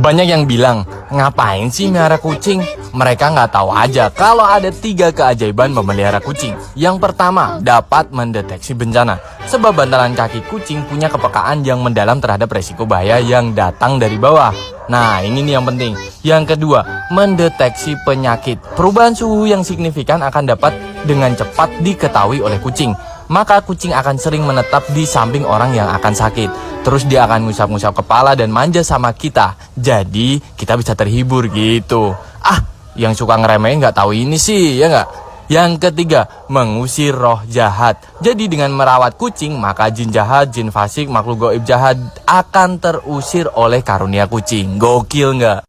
Banyak yang bilang, ngapain sih melihara kucing? Mereka nggak tahu aja kalau ada 3 keajaiban memelihara kucing. Yang pertama, dapat mendeteksi bencana. Sebab bantalan kaki kucing punya kepekaan yang mendalam terhadap resiko bahaya yang datang dari bawah. Nah, ini nih yang penting. Yang kedua, mendeteksi penyakit. Perubahan suhu yang signifikan akan dapat dengan cepat diketahui oleh kucing. Maka kucing akan sering menetap di samping orang yang akan sakit. Terus dia akan ngusap-ngusap kepala dan manja sama kita. Jadi kita bisa terhibur gitu. Yang suka ngeremehin nggak tahu ini sih, ya nggak? Yang ketiga, mengusir roh jahat. Jadi dengan merawat kucing, maka jin jahat, jin fasik, makhluk gaib jahat akan terusir oleh karunia kucing. Gokil nggak?